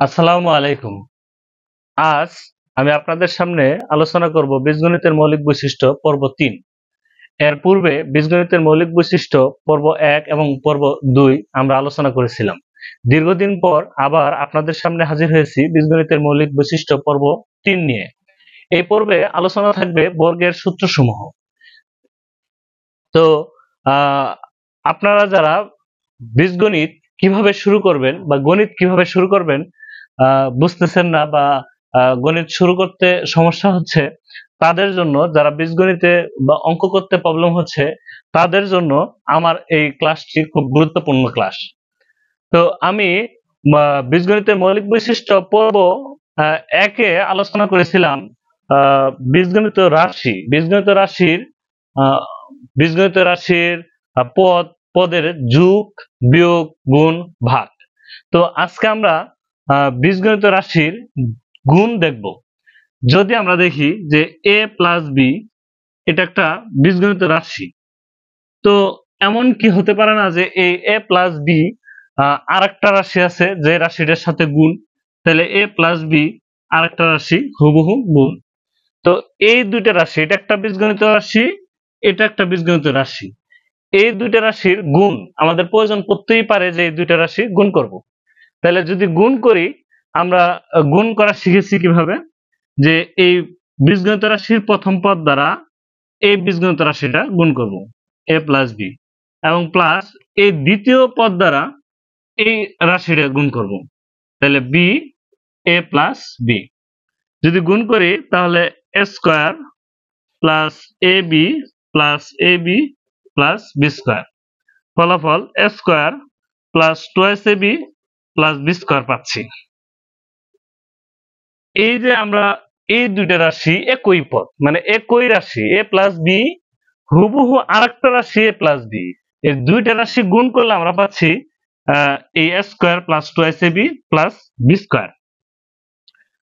আসসালামু আলাইকুম। আজ আমি আপনাদের সামনে আলোচনা করব বীজগণিতের মৌলিক বৈশিষ্ট্য পর্ব ৩। এর পূর্বে বীজগণিতের মৌলিক বৈশিষ্ট্য পর্ব ১ এবং পর্ব ২ আমরা আলোচনা করেছিলাম। দীর্ঘদিন পর আবার আপনাদের সামনে হাজির হয়েছি বীজগণিতের মৌলিক বৈশিষ্ট্য পর্ব ৩ নিয়ে। এই পর্বে আলোচনা থাকবে বর্গের সূত্রসমূহ। তো আহ, আপনারা যারা বীজগণিত কিভাবে শুরু করবেন বা গণিত কিভাবে শুরু করবেন বুঝতেছেন না বা গণিত শুরু করতে সমস্যা হচ্ছে, তাদের জন্য, যারা বীজগণিতে বা অঙ্ক করতে প্রবলেম হচ্ছে, তাদের জন্য আমার এই ক্লাসটি খুব গুরুত্বপূর্ণ ক্লাস। তো আমি বীজগণিতের মৌলিক বৈশিষ্ট্য পর্ব ১-এ আলোচনা করেছিলাম বীজগণিত রাশি, আহ, বীজগণিত রাশির পদ, পদের যোগ, বিয়োগ, গুণ, ভাগ। তো আজকে আমরা বীজগণিত রাশির গুণ দেখব। যদি আমরা দেখি যে a প্লাস বি এটা একটা বীজগণিত রাশি, তো এমন কি হতে পারে না যে এই a প্লাস বি আর একটা রাশি আছে যে রাশিটার সাথে গুণ, তাহলে a প্লাস বি আর একটা রাশি হুবহু গুণ। তো এই দুইটা রাশি, এটা একটা বীজগণিত রাশি, এটা একটা বীজগণিত রাশি, এই দুইটা রাশির গুণ আমাদের প্রয়োজন পড়তেই পারে যে এই দুইটা রাশি গুণ করব। তাহলে যদি গুণ করি, আমরা গুণ করা শিখেছি কিভাবে, যে এই বীজগণিত রাশির প্রথম পদ দ্বারা এই বীজগণিত রাশিটা গুণ করব, a প্লাস বি, এবং প্লাস এই দ্বিতীয় পদ দ্বারা এই রাশিটা গুণ করব, তাহলে বি a প্লাস বি। যদি গুণ করি তাহলে a square plus a b plus a b plus b square, ফলাফল a square plus twice a b plus b square পাচ্ছি। এই যে আমরা এই দুইটা রাশি একই পদ, মানে একই রাশি a প্লাস বি, হুবহু আরেকটা রাশি a প্লাস বি, এই দুইটা রাশি গুণ করলে আমরা পাচ্ছি এই a square plus twice a b plus b square.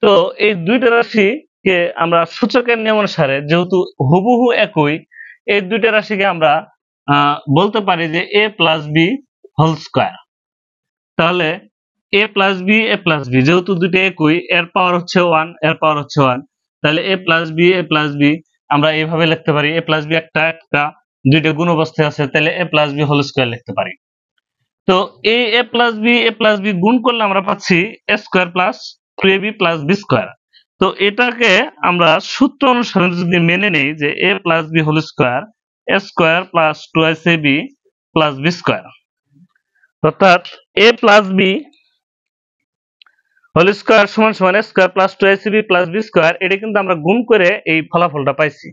তো এই দুইটা রাশিকে আমরা সূচকের নিয়ম অনুসারে, যেহেতু হুবহু একই, এই দুইটা রাশিকে আমরা বলতে পারি যে a plus b whole square. তাহলে a plus b, a plus b, যেহেতু দুটো একই, এর পাওয়ার হচ্ছে 1, এর পাওয়ার হচ্ছে 1, তাহলে a plus b, a plus b আমরা এইভাবে লিখতে পারি। a প্লাস বি একটা একটা দুইটা গুণ অবস্থায় আছে, তাহলে a plus b whole square লিখতে পারি। তো এই a plus b, a plus b গুণ করলে আমরা পাচ্ছি a square plus 2ab plus b square. তো এটাকে আমরা সূত্র অনুসারে যদি মেনে নেই যে a plus b whole square, a square plus 2ab plus b square, অর্থাৎ a plus b whole square সমান সমান a square plus 2ac plus b square, এটা কিন্তু আমরা গুণ করে এই ফলাফলটা পাইছি।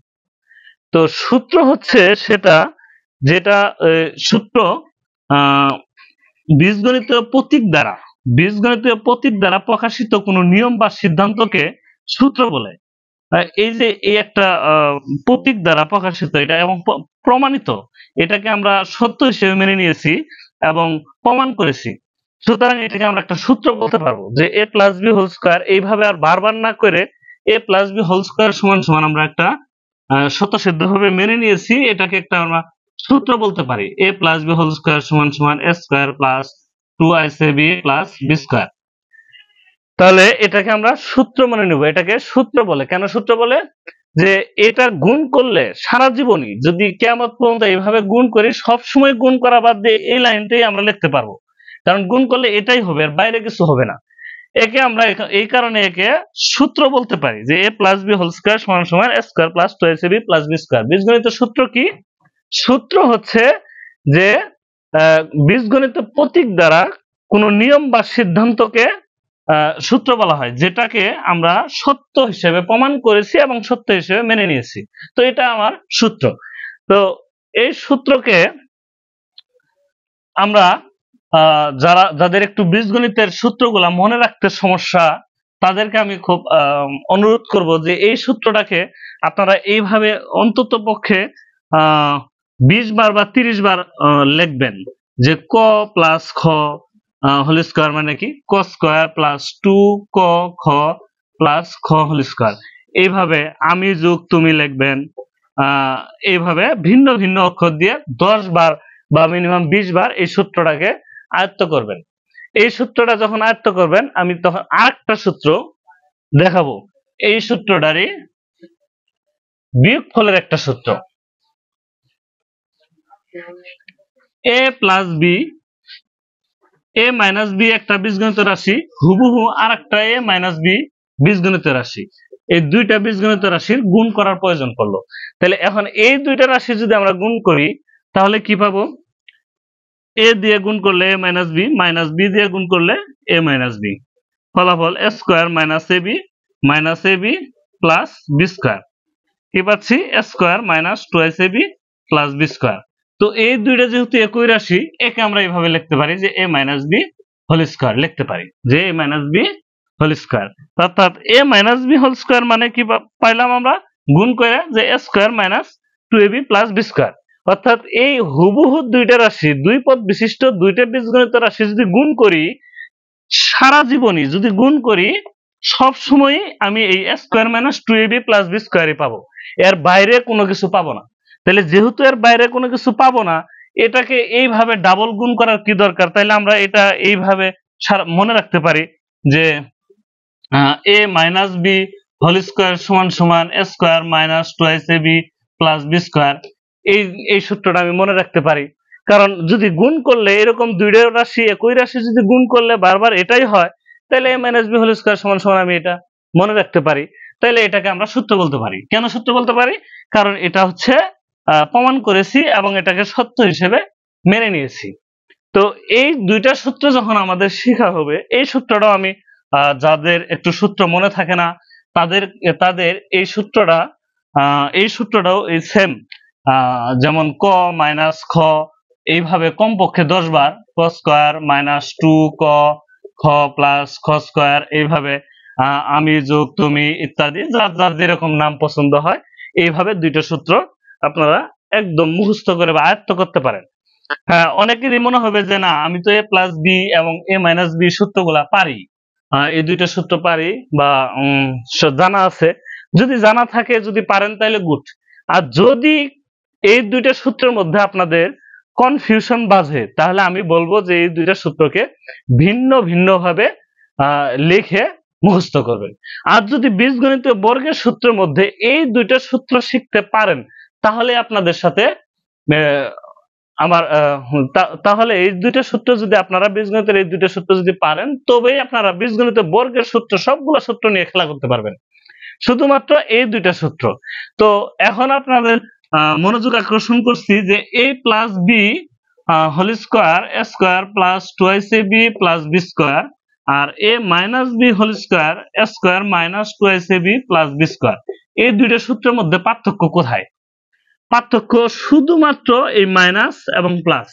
তো সূত্র হচ্ছে সেটা, যেটা সূত্র বীজগণিতীয় প্রতীক দ্বারা প্রকাশিত কোনো নিয়ম বা সিদ্ধান্তকে সূত্র বলে। এই যে এই একটা প্রতীক দ্বারা প্রকাশিত এটা এবং প্রমাণিত, এটাকে আমরা সত্য হিসেবে মেনে নিয়েছি এবং প্রমাণ করেছি, সুতরাং এটাকে আমরা একটা সূত্র বলতে পারবো যে a plus b whole square. এইভাবে আর বারবার না করে a plus b whole square সমান সমান আমরা একটা স্বতঃসিদ্ধ ভাবে মেনে নিয়েছি, এটাকে একটা আমরা সূত্র বলতে পারি। a plus b whole square সমান সমান a square plus 2ac plus b square. তাহলে এটাকে আমরা সূত্র মনে নেব। এটাকে সূত্র বলে। কেন সূত্র বলে? যে এটা গুণ করলে সারা জীবনই যদি কিয়ামত পর্যন্ত এইভাবে গুণ করি, সব সময় গুণ করা বাদ দিয়ে এই লাইনটাই আমরা লিখতে পারবো, কারণ গুণ করলে এটাই হবে, আর বাইরে কিছু হবে না। একে আমরা এই কারণে একে সূত্র বলতে পারি যে a plus b whole square সমান সমান a square plus 2ac plus b square. বীজগণিত সূত্র কি? সূত্র হচ্ছে যে বীজগণিত প্রতীক দ্বারা কোনো নিয়ম বা সিদ্ধান্তকে সূত্র বলা হয়, যেটাকে আমরা সত্য হিসেবে প্রমাণ করেছি এবং সত্য হিসেবে মেনে নিয়েছি। তো এটা আমার সূত্র। তো এই সূত্রকে আমরা যাদের একটু বীজগণিতের সূত্রগুলা মনে রাখতে সমস্যা, তাদেরকে আমি খুব অনুরোধ করব যে এই সূত্রটাকে আপনারা এইভাবে অন্তত পক্ষে 20 বার বা 30 বার লিখবেন, যে ক প্লাস খ হোল স্কয়ার মানে কি, ক স্কয়ার প্লাস 2 ক খ প্লাস খ হোল স্কয়ার। এইভাবে আমি যোগ তুমি লিখবেন, এইভাবে ভিন্ন ভিন্ন অক্ষর দিয়ে 10 বার বা মিনিমাম 20 বার এই সূত্রটাকে আয়ত্ত করবেন। এই সূত্রটা যখন আয়ত্ত করবেন আমি তখন আরেকটা সূত্র দেখাবো, এই সূত্রটারই বিয়োগফলের একটা সূত্র, a plus b, a minus b একটা বীজগণিত রাশি, হুবহু আর একটা a মাইনাস বি বীজগণিত রাশি, এই দুইটা বীজগণিত রাশির গুণ করার প্রয়োজন পড়লো। তাহলে এখন এই দুইটা রাশি যদি আমরা গুণ করি তাহলে কি পাবো, a দিয়ে গুণ করলে a minus b, minus b দিয়ে গুণ করলে a মাইনাস বি, ফলাফল a square minus a b plus b square. কি পাচ্ছি, a square minus 2ab plus b square. তো এই দুইটা যেহেতু একই রাশি, একে আমরা এইভাবে লিখতে পারি যে a minus b whole square লিখতে পারি, যে a minus b whole square. অর্থাৎ a minus b whole square মানে কি পাইলাম আমরা, গুণ করে যে a square minus 2ab plus b square. অর্থাৎ এই হুবহু দুইটা রাশি, দুই পদ বিশিষ্ট দুইটা বীজগণিত রাশি যদি গুণ করি, সারা জীবনই যদি গুণ করি, সব সময় আমি এই a square minus 2ab plus b স্কোয়ারই পাবো, এর বাইরে কোনো কিছু পাবো না। তাহলে যেহেতু এর বাইরে কোনো কিছু পাবো না, এটাকে এইভাবে ডাবল গুণ করার কি দরকার, তাইলে আমরা এটা এইভাবে মনে রাখতে পারি যে a minus b whole square সমান সমান a square minus 2ab plus b square. এই সূত্রটা আমি মনে রাখতে পারি, কারণ যদি গুণ করলে এরকম দুইটা রাশি একই রাশি যদি গুণ করলে বারবার এটাই হয়, তাহলে a minus b whole square সমান সমান আমি এটা মনে রাখতে পারি। তাহলে এটাকে আমরা সূত্র বলতে পারি। কেন সূত্র বলতে পারি, কারণ এটা হচ্ছে প্রমাণ করেছি এবং এটাকে সত্য হিসেবে মেনে নিয়েছি। তো এই দুইটা সূত্র যখন আমাদের শেখা হবে, এই সূত্রটাও আমি যাদের একটু সূত্র মনে থাকে না তাদের এই সূত্রটাও এই সেম, যেমন ক মাইনাস খ, এইভাবে কমপক্ষে 10 বার, ক স্কোয়ার মাইনাস 2 ক খ প্লাস খ স্কোয়ার, এইভাবে আমি যোগ তুমি ইত্যাদি যার যার যেরকম নাম পছন্দ হয়, এইভাবে দুইটা সূত্র আপনারা একদম মুখস্থ করে বা আয়ত্ত করতে পারেন। হ্যাঁ, অনেকেরই মনে হবে যে না, আমি তো a প্লাস বি এবং a মাইনাস বি সূত্রগুলা পারি, এই দুইটা সূত্র পারি বা জানা আছে। যদি জানা থাকে, যদি পারেন তাহলে গুড। আর যদি এই দুইটা সূত্রের মধ্যে আপনাদের কনফিউশন বাজে, তাহলে আমি বলবো যে এই দুইটা সূত্রকে ভিন্ন ভিন্ন ভাবে লিখে মুখস্থ করবেন। আর যদি বীজগণিতীয় বর্গের সূত্রের মধ্যে এই দুইটা সূত্র শিখতে পারেন, তাহলে আপনাদের সাথে তাহলে এই দুইটা সূত্র যদি আপনারা বীজগণিতের এই দুইটা সূত্র যদি পারেন, তবেই আপনারা বীজগণিতের বর্গের সূত্র সবগুলো সূত্র নিয়ে খেলা করতে পারবেন, শুধুমাত্র এই দুইটা সূত্র। তো এখন আপনাদের মনোযোগ আকর্ষণ করছি যে a plus b whole square a square plus 2ab plus b square, আর a minus b whole square a square minus 2ab plus b square, এই দুইটা সূত্রের মধ্যে পার্থক্য কোথায়? পার্থক্য শুধুমাত্র এই মাইনাস এবং প্লাস,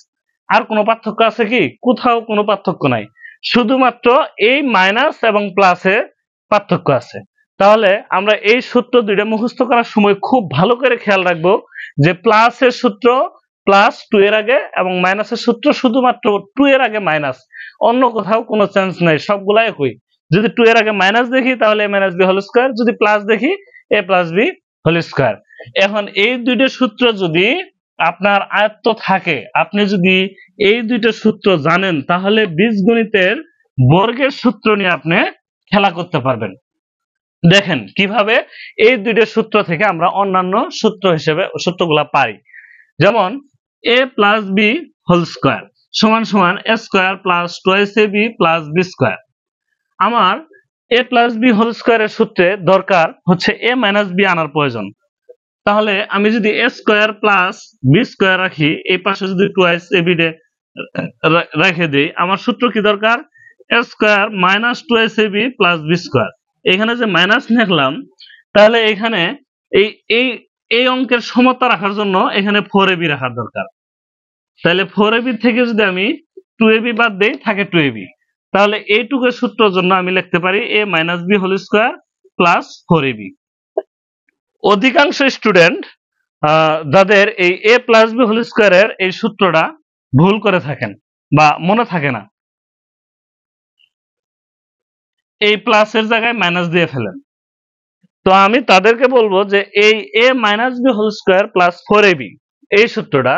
আর কোনো পার্থক্য আছে কি? কোথাও কোনো পার্থক্য নাই, শুধুমাত্র এই মাইনাস এবং প্লাসে পার্থক্য আছে। তাহলে আমরা এই সূত্র দুইটা মুখস্থ করার সময় খুব ভালো করে খেয়াল রাখবো যে প্লাসের সূত্র প্লাস 2 এর আগে এবং মাইনাসের সূত্র শুধুমাত্র 2 এর আগে মাইনাস, অন্য কোথাও কোনো চেঞ্জ নাই, সবগুলা একই। যদি 2 এর আগে মাইনাস দেখি তাহলে a minus b whole square, যদি প্লাস দেখি a plus b whole square. এখন এই দুইটা সূত্র যদি আপনার আয়ত্ত থাকে, আপনি যদি এই দুইটা সূত্র জানেন, তাহলে বীজগণিতের বর্গের সূত্র নিয়ে আপনি খেলা করতে পারবেন। দেখেন কিভাবে এই দুইটা সূত্র থেকে আমরা অন্যান্য সূত্র হিসেবে সূত্রগুলা পাই। যেমন a plus b whole square সমান সমান a square plus 2ab plus b square. আমার a প্লাস বি হোল স্কোয়ারের সূত্রে দরকার হচ্ছে a মাইনাস বি আনার প্রয়োজন। তাহলে আমি যদি a square plus b square রাখি, এই পাশে যদি 2ab রেখে দিই, আমার সূত্র কি দরকার? a square minus 2ab plus b square. এখানে যে মাইনাস লিখলাম, তাহলে এখানে এই অঙ্কের সমতা রাখার জন্য এখানে 4ab রাখার দরকার। তাহলে 4ab থেকে যদি আমি 2ab বাদ দেই, থাকে 2ab। তাহলে এইটুকুর সূত্রের জন্য আমি লিখতে পারি a minus b whole square plus 4ab। অধিকাংশ স্টুডেন্ট যাদের এই a প্লাস বি হোল স্কোয়ারের এই সূত্রটা ভুল করে থাকেন বা মনে থাকে না, এই প্লাসের জায়গায় মাইনাস দিয়ে ফেলেন। তো আমি তাদেরকে বলবো যে এই a minus b whole square plus 4ab এই সূত্রটা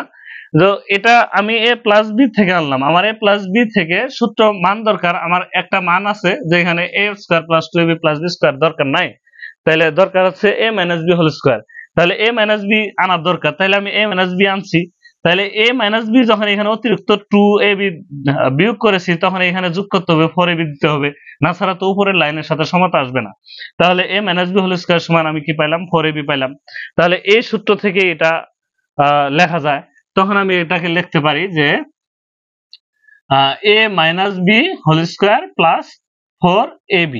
তো এটা আমি a প্লাস বি থেকে আনলাম, আমার a প্লাস বি থেকে সূত্র মান দরকার, আমার একটা মান আছে যে এখানে a square plus 2ab plus b square দরকার নাই, তাহলে দরকার হচ্ছে a minus b whole square, তাহলে a মাইনাস b আনার দরকার, তাহলে আমি a মাইনাস b আনছি, তাহলে a মাইনাস b যখন এখানে অতিরিক্ত 2ab বিয়োগ করেছি তখন এখানে যোগ করতে হবে 4ab দিতে হবে, না ছাড়া তো উপরের লাইনের সাথে সমাতা আসবে না। তাহলে a minus b whole square সমান আমি কি পাইলাম 4ab পাইলাম। তাহলে এই সূত্র থেকে এটা লেখা যায়, তখন আমি এটাকে লিখতে পারি যে a minus b whole square plus 4ab।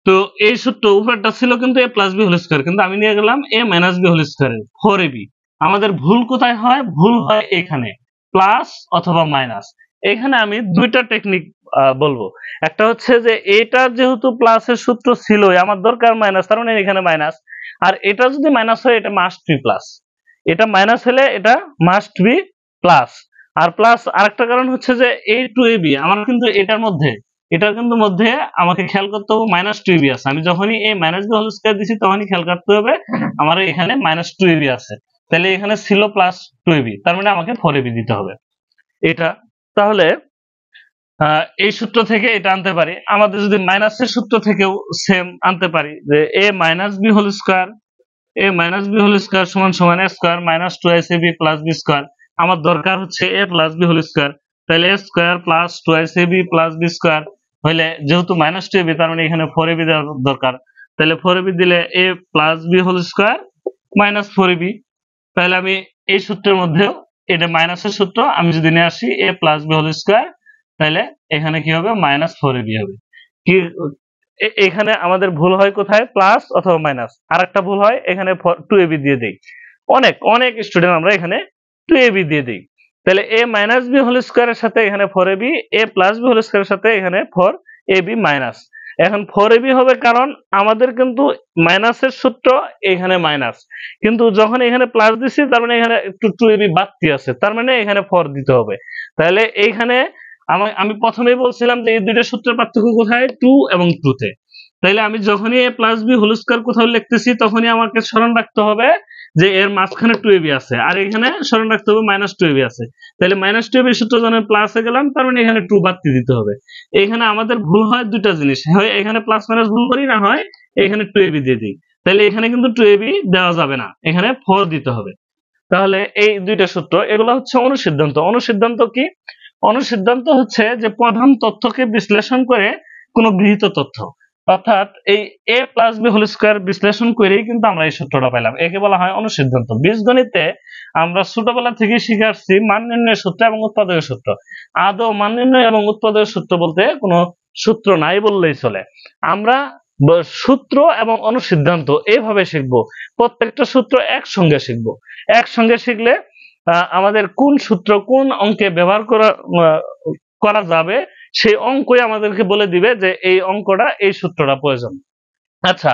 তো এই সূত্র উপরেরটা ছিল কিন্তু a plus b whole square, কিন্তু আমি নিয়ে গেলাম a minus b whole square 4ab। আমাদের ভুল কোথায় হয়? ভুল হয় এখানে প্লাস অথবা মাইনাস। এখানে আমি দুইটা টেকনিক বলবো। একটা হচ্ছে যে এটা যেহেতু প্লাসের সূত্র ছিল, আমার দরকার মাইনাস, তার মানে এখানে মাইনাস, আর এটা যদি মাইনাস হয় এটা মাস্ট বি প্লাস, এটা মাইনাস হলে এটা মাস্ট বি প্লাস। আর প্লাস আরেকটা কারণ হচ্ছে যে a টু ab আমার কিন্তু এটার কিন্তু মধ্যে আমাকে খেয়াল করতে হবে মাইনাস 2ab আছে, আমি যখনই a minus b whole square দিছি তখনই খেয়াল করতে হবে আমার এখানে মাইনাস 2ab আছে, তাহলে এখানে ছিল প্লাস 2ab, তার মানে আমাকে 4ab দিতে হবে এটা। তাহলে এই সূত্র থেকে এটা আনতে পারি। আমাদের যদি মাইনাসের সূত্র থেকেও সেম আনতে পারি যে a minus b whole square, a minus b whole square সমান সমান a square minus 2ab plus b square. আমার দরকার হচ্ছে a plus b whole square, তাহলে a square plus 2ab plus b square হইলে যেহেতু মাইনাস 2ab তার মানে এখানে 4ab দেওয়ার দরকার, তাহলে 4ab দিলে a plus b whole square minus 4ab। তাহলে আমি এই সূত্রের মধ্যেও এটা মাইনাসের সূত্র আমি যদি নিয়ে আসি a plus b whole square, তাহলে এখানে কি হবে মাইনাস 4ab হবে। কি এখানে আমাদের ভুল হয় কোথায়? প্লাস অথবা মাইনাস। আরেকটা ভুল হয় এখানে 2ab দিয়ে দেই, অনেক অনেক স্টুডেন্ট আমরা এখানে 2ab দিয়ে দেই। তাহলে a মাইনাস b হোল স্কয়ারের সাথে এখানে 4ab, a plus b whole স্কয়ারের সাথে এখানে 4ab মাইনাস। এখন 4ab হবে কারণ আমাদের কিন্তু মাইনাসের সূত্র এখানে মাইনাস, কিন্তু যখন এখানে প্লাস দিছি তার মানে এখানে একটু 2ab বাড়তি আছে, তার মানে এখানে 4 দিতে হবে। তাহলে এইখানে আমি প্রথমেই বলছিলাম যে এই দুইটা সূত্রের পার্থক্য কোথায়? 2 এবং 2 তে। তাইলে আমি যখনই a plus b whole square কোথাও লিখতেছি তখনই আমাকে স্মরণ রাখতে হবে যে এর মাঝখানে 2ab আছে, আর এখানে স্মরণ রাখতে হবে মাইনাস 2ab আছে। তাহলে মাইনাস 2ab এর সূত্র যখন প্লাসে গেলাম তার মানে এখানে 2 বাড়তি দিতে হবে। এখানে আমাদের ভুল হয় দুইটা জিনিস, হয় এখানে প্লাস মাইনাস ভুল করি, না হয় এখানে 2ab দিয়ে দিই। তাহলে এখানে কিন্তু 2ab দেওয়া যাবে না, এখানে 4 দিতে হবে। তাহলে এই দুইটা সূত্র এগুলো হচ্ছে অনুসিদ্ধান্ত। অনুসিদ্ধান্ত কি? অনুসিদ্ধান্ত হচ্ছে যে প্রধান তথ্যকে বিশ্লেষণ করে কোন গৃহীত তথ্য, অর্থাৎ এই a plus b whole square বিশ্লেষণ করেই কিন্তু আমরা এই সূত্রটা পেলাম, একে বলা হয় অনুসিদ্ধান্ত। বীজগণিতে আমরা ছোটবেলা থেকে শিখে আসছি মান নির্ণয়ের সূত্র এবং উৎপাদকের সূত্র। আদৌ মান নির্ণয় এবং উৎপাদকের সূত্র বলতে কোনো সূত্র নাই বললেই চলে। আমরা সূত্র এবং অনুসিদ্ধান্ত এইভাবে শিখবো, প্রত্যেকটা সূত্র একসঙ্গে শিখবো। একসঙ্গে শিখলে আমাদের কোন সূত্র কোন অঙ্কে ব্যবহার করা যাবে সেই অঙ্কই আমাদেরকে বলে দিবে যে এই অঙ্কটা এই সূত্রটা প্রয়োজন। আচ্ছা,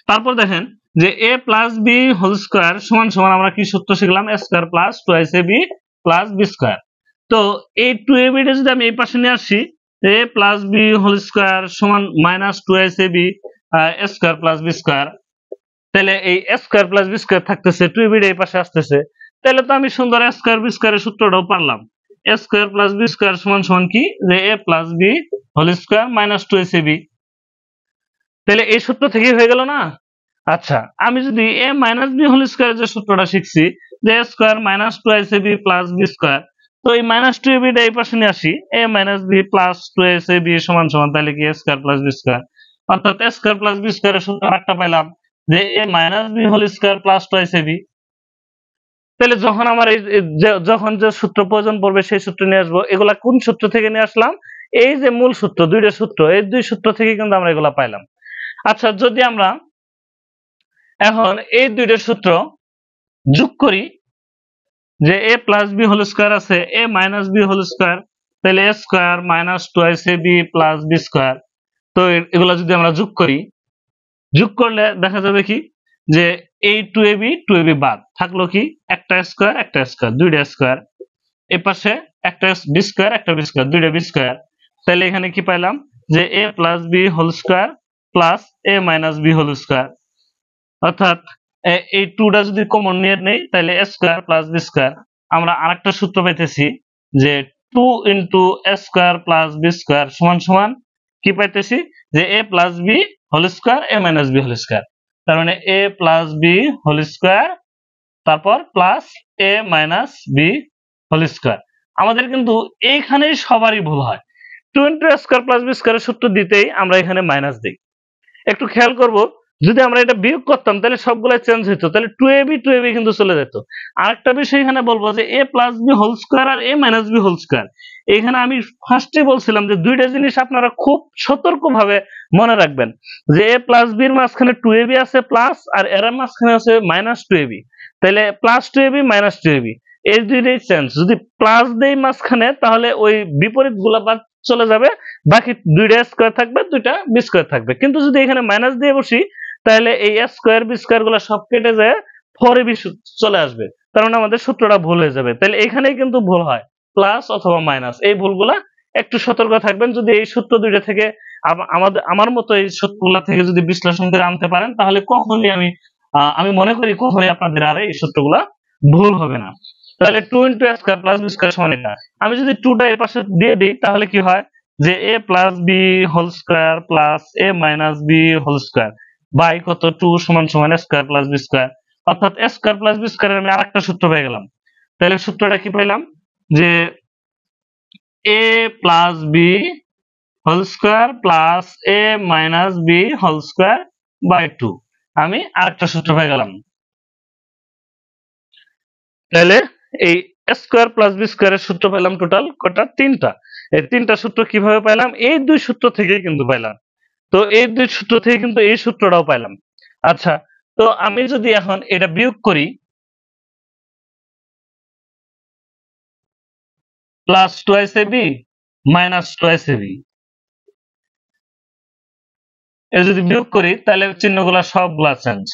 তারপর দেখেন যে a plus b whole square সমান সমান আমরা কি সূত্র শিখলাম? a square plus 2ab plus b square. তো এই 2ab টা যদি আমি এই পাশে নিয়ে আসি, a plus b whole square সমান minus 2ab a square plus b square, তাহলে এই a square plus b square থাকতেছে, 2ab টা এই পাশে আসতেছে, তাহলে তো আমি সুন্দর a স্কয়ার b স্কয়ারের সূত্রটাও পারলাম। a square plus b square সমান সমান কি? যে a plus b whole square minus 2ab। তাহলে এই সূত্র থেকেই হয়ে গেল না? আচ্ছা, আমি যদি a মাইনাস b হোল স্কয়ারের যে সূত্রটা শিখছি যে a square minus 2ab plus b square, তো এই মাইনাস 2ab টা এই পাশে নিয়ে আসি, a minus b plus 2ab সমান সমান তাহলে কি a square plus b square, অর্থাৎ a স্কয়ার প্লাস b স্কয়ারের সূত্র আরেকটা পেলাম যে a minus b whole square plus 2ab। তাহলে যখন আমার এই যখন যে সূত্র প্রয়োজন পড়বে সেই সূত্র নিয়ে আসবো। এগুলা কোন সূত্র থেকে নিয়ে আসলাম? এই যে মূল সূত্র, দুইটা সূত্র, এই দুই সূত্র থেকে কিন্তু আমরা এগুলা পাইলাম। আচ্ছা, যদি আমরা এখন এই দুইটা সূত্র যোগ করি, যে a plus b whole square আছে a minus b whole square, তাহলে a square minus 2ab plus b square. তো এগুলা যদি আমরা যোগ করি, যোগ করলে দেখা যাবে কি যে এই 2ab বাদ থাকলো কি একটা স্কয়ার দুইটা স্কয়ার, এ পাশে একটা b স্কয়ার একটা b স্কয়ার দুইটা b স্কয়ার। তাহলে এখানে কি পাইলাম যে a plus b whole square plus a minus b whole square, অর্থাৎ এই 2টা যদি কমন নিয়ে নেই তাহলে a square plus b square. আমরা আরেকটা সূত্র পাইতেছি যে 2 into a square plus b square সমান সমান কি পাইতেছি যে a plus b whole square a minus b whole square. তার মানে এ প্লাস বি হোল স্কোয়ার তারপর plus a minus b whole square. আমাদের কিন্তু এইখানেই সবারই ভুল হয়। 2 into a square plus B স্কোয়ারের সূত্র দিতেই আমরা এখানে মাইনাস দিই। একটু খেয়াল করব, যদি আমরা এটা বিয়োগ করতাম তাহলে সবগুলো চেঞ্জ হতো, তাহলে 2ab কিন্তু চলে যেত। আরেকটা বিষয় এখানে বলবো যে a plus b whole square আর a minus b whole square, এখানে আমি ফার্স্টে বলছিলাম যে দুইটা জিনিস আপনারা খুব সতর্কভাবে মনে রাখবেন যে a প্লাস বির মাঝখানে 2ab আছে প্লাস, আর এর মাঝখানে আছে মাইনাস 2ab। তাহলে প্লাস 2ab মাইনাস 2ab এই দুইটাই চেঞ্জ। যদি প্লাস দেই মাঝখানে তাহলে ওই বিপরীত গুলা বাদ চলে যাবে, বাকি দুইটা স্কোয়ার থাকবে, দুইটা বি স্কোয়ার থাকবে। কিন্তু যদি এখানে মাইনাস দিয়ে বসি তাহলে এই স্কোয়ার বি স্কোয়ার গুলা সব কেটে যায় 4ab চলে আসবে, তার মানে আমাদের সূত্রটা ভুল হয়ে যাবে। তাহলে এখানেই কিন্তু ভুল হয়, প্লাস অথবা মাইনাস, এই ভুলগুলা একটু সতর্ক থাকবেন। যদি এই সূত্র দুইটা থেকে আমার মতো এই সূত্রগুলা থেকে যদি বিশ্লেষণ করে আনতে পারেন তাহলে কখনোই আমি মনে করি কখনোই আপনাদের আর এই সূত্রগুলা ভুল হবে না। তাহলে 2 into a square plus b square সমান এটা। আমি যদি 2টা এর পাশে দিয়ে দিই তাহলে কি হয় যে a plus b whole square plus a minus b whole square by কত 2 সমান সমান a square plus b square, অর্থাৎ এ স্কোয়ার প্লাস বি স্কোয়ারের আমি আরেকটা সূত্র পেয়ে গেলাম। তাহলে সূত্রটা কি পেলাম যে a plus b whole square plus a minus b whole square by 2, আমি আরেকটা সূত্র পেয়ে গেলাম। তাহলে এই স্কোয়ার প্লাস বি স্কোয়ারের সূত্র পেলাম টোটাল কটা, তিনটা। এই তিনটা সূত্র কিভাবে পাইলাম? এই দুই সূত্র থেকেই কিন্তু পাইলাম। তো এই দুই সূত্র থেকে কিন্তু এই সূত্রটাও পাইলাম। আচ্ছা, তো আমি যদি এখন এটা বিয়োগ করি, plus twice A B minus twice A B, এ যদি বিয়োগ করি তাহলে চিহ্নগুলা সবগুলা চেঞ্জ।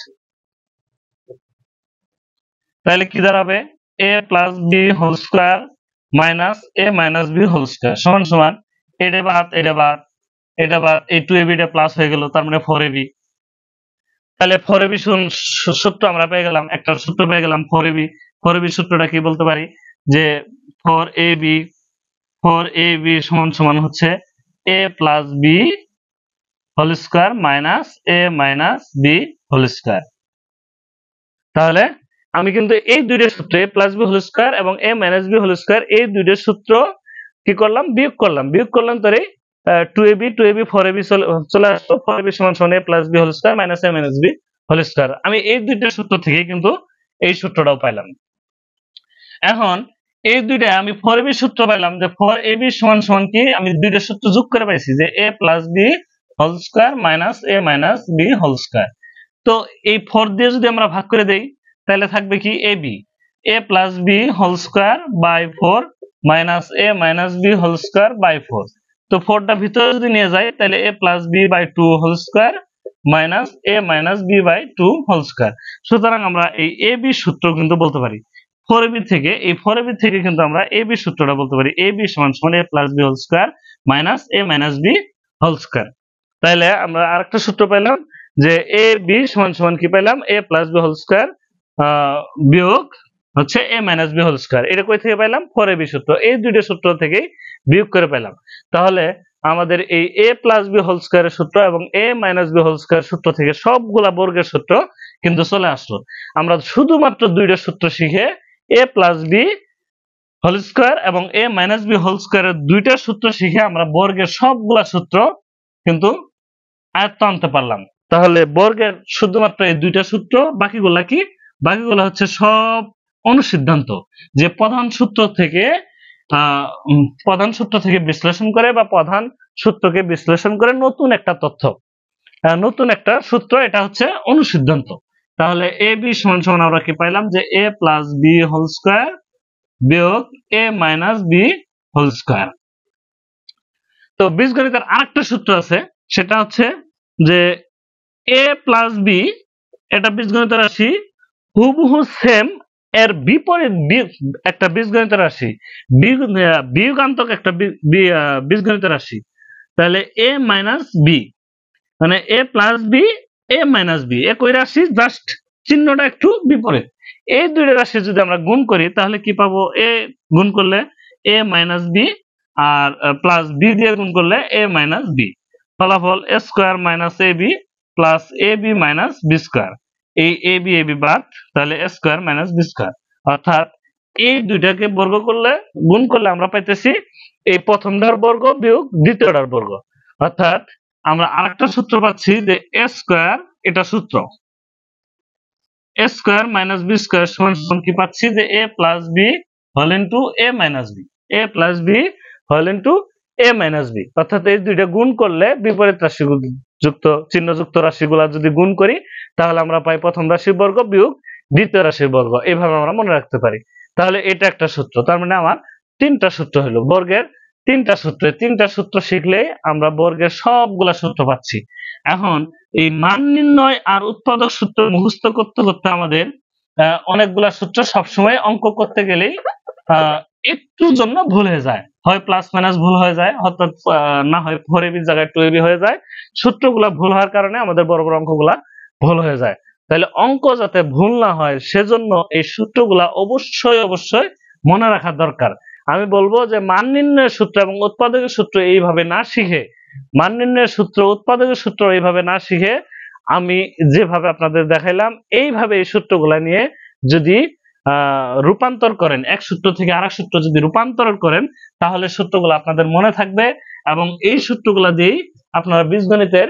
তাহলে কি দাঁড়াবে? A plus b whole square minus a minus b whole square সমান সমান এটা বাদ এটা বাদ এটা বাদ, এই 2ab টা প্লাস হয়ে গেল, তার মানে 4ab। তাহলে 4ab সূত্র আমরা পেয়ে গেলাম, একটা সূত্র পেয়ে গেলাম 4ab। 4ab সূত্রটা কি বলতে পারি যে 4ab সমান সমান হচ্ছে a plus b whole square minus a minus b whole square. তাহলে আমি কিন্তু এই দুইটা সূত্র a plus b whole square এবং a minus b whole square এই দুইটা সূত্র কি করলাম? বিয়োগ করলাম তাহলে 2ab 4ab চলে আসলো। 4ab সমান সমান a plus b whole square minus a minus b whole square. আমি এই দুইটা সূত্র থেকে কিন্তু এই সূত্রটাও পাইলাম। এখন এই দুইটা আমি 4ab সূত্র পাইলাম যে 4ab সমান সমান কি, আমি দুইটা সূত্র যোগ করে পাইছি যে a plus b whole square minus a minus b whole square. তো এই 4 দিয়ে যদি আমরা ভাগ করে দেই তাহলে থাকবে কি ab, a plus b whole square by 4 minus a minus b whole square by 4। তো 4টা ভিতরে যদি নিয়ে যাই তাহলে a plus b by 2 whole square minus a minus b by 2 whole square. সুতরাং আমরা এই ab সূত্র কিন্তু বলতে পারি 4ab থেকে, এই 4ab থেকে কিন্তু আমরা ab সূত্রটা বলতে পারি ab সমান সমান a plus b whole square minus a minus b whole square. তাহলে আমরা আরেকটা সূত্র পেলাম যে এ বি সমান সমান কি পেলাম? এ প্লাস বি হোল স্কোয়ার বিয়োগ হচ্ছে এ মাইনাস বি হোল স্কোয়ার। এটা কই থেকে পেলাম? 4ab সূত্র। এই দুইটা সূত্র থেকেই বিয়োগ করে পেলাম। তাহলে আমাদের এই এ প্লাস বি হোল স্কোয়ারের সূত্র এবং এ মাইনাস বি হোল স্কোয়ার সূত্র থেকে সবগুলা বর্গের সূত্র কিন্তু চলে আসলো। আমরা শুধুমাত্র দুইটা সূত্র শিখে এ প্লাস বি হোল স্কোয়ার এবং এ মাইনাস বি হোল স্কোয়ারের দুইটা সূত্র শিখে আমরা বর্গের সবগুলা সূত্র কিন্তু আয়ত্ত আনতে পারলাম। তাহলে বর্গের শুধুমাত্র এই দুইটা সূত্র, বাকিগুলা কি? বাকিগুলা হচ্ছে সব অনুসিদ্ধান্ত, যে প্রধান সূত্র থেকে বিশ্লেষণ করে বা প্রধান সূত্রকে বিশ্লেষণ করে নতুন একটা তথ্য, নতুন একটা সূত্র, এটা হচ্ছে অনুসিদ্ধান্ত। তাহলে এ বি সমান সমান আমরা কি পাইলাম যে a plus b whole square বিয়োগ এ মাইনাস বি হোল স্কোয়ার। তো বীজগণিতের আরেকটা সূত্র আছে, সেটা হচ্ছে যে a প্লাস বি, এটা বীজগণিত রাশি, হুবহু সেম এর বিপরীত একটা বীজগণিত রাশি, বিয়োগান্তক একটা বীজগণিত রাশি। তাহলে a মাইনাস বি মানে a plus b a minus b একই রাশি, জাস্ট চিহ্নটা একটু বিপরীত। এই দুইটা রাশি যদি আমরা গুণ করি তাহলে কি পাবো? a গুণ করলে a মাইনাস b, আর প্লাস b দিয়ে গুণ করলে a মাইনাস b। ফলাফল a square minus ab plus ab minus b square. এই ab বাদ, তাহলে a square minus b square. অর্থাৎ এই দুইটাকে বর্গ করলে, গুণ করলে আমরা পাইতেছি এই প্রথমটার বর্গ বিয়োগ দ্বিতীয়টার বর্গ। অর্থাৎ আমরা আরেকটা সূত্র পাচ্ছি যে a স্কয়ার, এটা সূত্র, a square minus b square সমান কি পাচ্ছি যে a plus b whole into a minus b, a plus b whole into a minus b। অর্থাৎ এই দুইটা গুণ করলে বিপরীত রাশি যুক্ত চিহ্নযুক্ত রাশিগুলা যদি গুণ করি তাহলে আমরা পাই প্রথম রাশির বর্গ বিয়োগ দ্বিতীয় রাশির বর্গ। এইভাবে আমরা মনে রাখতে পারি। তাহলে এটা একটা সূত্র। তার মানে আমার তিনটা সূত্র হলো বর্গের, তিনটা সূত্র। তিনটা সূত্র শিখলে আমরা বর্গের সবগুলা সূত্র পাচ্ছি। এখন এই মান নির্ণয় আর উৎপাদক সূত্র মুখস্থ করতে করতে আমাদের অনেকগুলা সূত্র সবসময় অঙ্ক করতে গেলেই একটু জন্য ভুল হয়ে যায়, হয় প্লাস মাইনাস ভুল হয়ে যায়, অর্থাৎ না হয় 4ab জায়গায় 2ab হয়ে যায়। সূত্রগুলা ভুল হওয়ার কারণে আমাদের বড় বড় অঙ্কগুলা ভুল হয়ে যায়। তাহলে অঙ্ক যাতে ভুল না হয় সেজন্য এই সূত্রগুলা অবশ্যই অবশ্যই মনে রাখা দরকার। আমি বলবো যে মান নির্ণয়ের সূত্র এবং উৎপাদকের সূত্র এইভাবে না শিখে, মান নির্ণয়ের সূত্র উৎপাদকের সূত্র এইভাবে না শিখে আমি যেভাবে আপনাদের দেখাইলাম এইভাবে এই সূত্রগুলা নিয়ে যদি রূপান্তর করেন, এক সূত্র থেকে আরেক সূত্র যদি রূপান্তর করেন তাহলে সূত্রগুলো আপনাদের মনে থাকবে এবং এই সূত্রগুলা দিয়েই আপনারা বীজগণিতের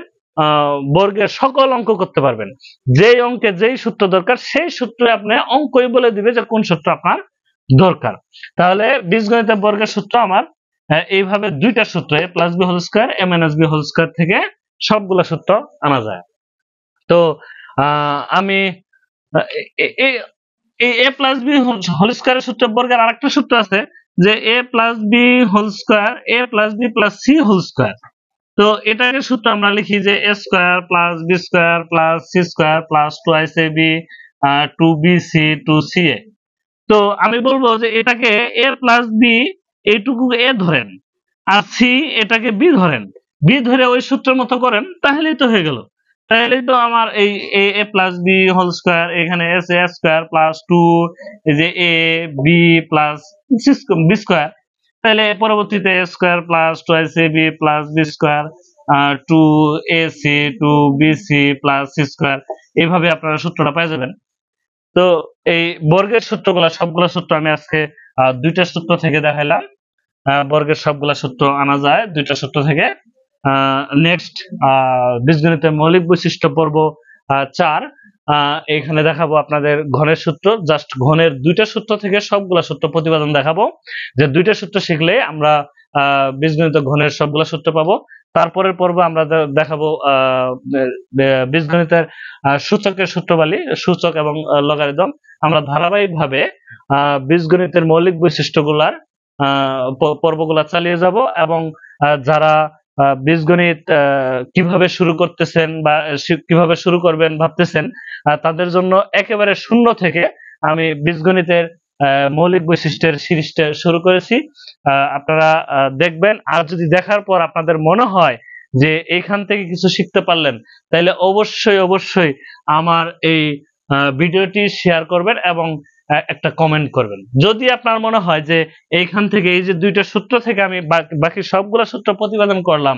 বর্গের সকল অঙ্ক করতে পারবেন। যেই অঙ্কে যেই সূত্র দরকার সেই সূত্রে আপনি অঙ্কই বলে দিবে যে কোন সূত্র আপনার দরকার। তাহলে বীজগণিতের বর্গের সূত্র আমার এইভাবে দুইটা সূত্র, a plus b whole square, a minus b whole square থেকে সবগুলা সূত্র আনা যায়। তো আমি এই a প্লাস b হোল স্কয়ারের সূত্র বর্গের আরেকটা সূত্র আছে যে a plus b whole square, a plus b plus c whole square. তো এটাকে সূত্র আমরা লিখি যে a square plus b square plus c square plus 2ab 2bc 2ca। তো আমি বলবো যে এটাকে a প্লাস b এইটুকু a ধরেন, আর c এটাকে b ধরেন, b ধরে ওই সূত্রের মতো করেন, তাহলেই তো হয়ে গেল। তাহলেই তো আমার এই a plus b whole square, এখানে a স্কয়ার প্লাস 2 এই যে a b plus b square. তাহলে পরবর্তীতে a square plus 2ab plus b square 2ac 2bc plus c square. এইভাবে আপনারা সূত্রটা পেয়ে যাবেন। তো এই বর্গের সূত্রগুলা সবগুলা সূত্র আমি আজকে দুইটা সূত্র থেকে দেখাইলাম। বর্গের সবগুলা সূত্র আনা যায় দুইটা সূত্র থেকে। নেক্সট বীজগণিতের মৌলিক বৈশিষ্ট্য পর্ব 4, এখানে দেখাবো আপনাদের ঘনের সূত্র। জাস্ট ঘনের দুইটা সূত্র থেকে সবগুলা সূত্র প্রতিপাদন দেখাবো, যে দুইটা সূত্র শিখলে আমরা বীজগণিত ঘনের সবগুলা সূত্র পাবো। তারপরের পর্ব আমরা দেখাবো বীজগণিতের সূচকের সূত্রবালী, সূচক এবং লগারিদম। আমরা ধারাবাহিকভাবে বীজগণিতের মৌলিক বৈশিষ্ট্যগুলার পর্বগুলা চালিয়ে যাব এবং যারা বীজগণিত কিভাবে শুরু করতেছেন বা কিভাবে শুরু করবেন ভাবতেছেন তাদের জন্য একেবারে শূন্য থেকে আমি বীজগণিতের মৌলিক বৈশিষ্ট্যের সিরিজটা শুরু করেছি। আপনারা দেখবেন, আর যদি দেখার পর আপনাদের মনে হয় যে এইখান থেকে কিছু শিখতে পারলেন তাহলে অবশ্যই অবশ্যই আমার এই ভিডিওটি শেয়ার করবেন এবং একটা কমেন্ট করবেন। যদি আপনার মনে হয় যে এইখান থেকে এই যে দুইটা সূত্র থেকে আমি বাকি সবগুলো সূত্র প্রতিপাদন করলাম,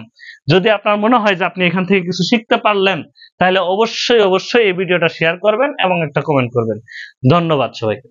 যদি আপনার মনে হয় যে আপনি এখান থেকে কিছু শিখতে পারলেন তাহলে অবশ্যই অবশ্যই এই ভিডিওটা শেয়ার করবেন এবং একটা কমেন্ট করবেন। ধন্যবাদ সবাইকে।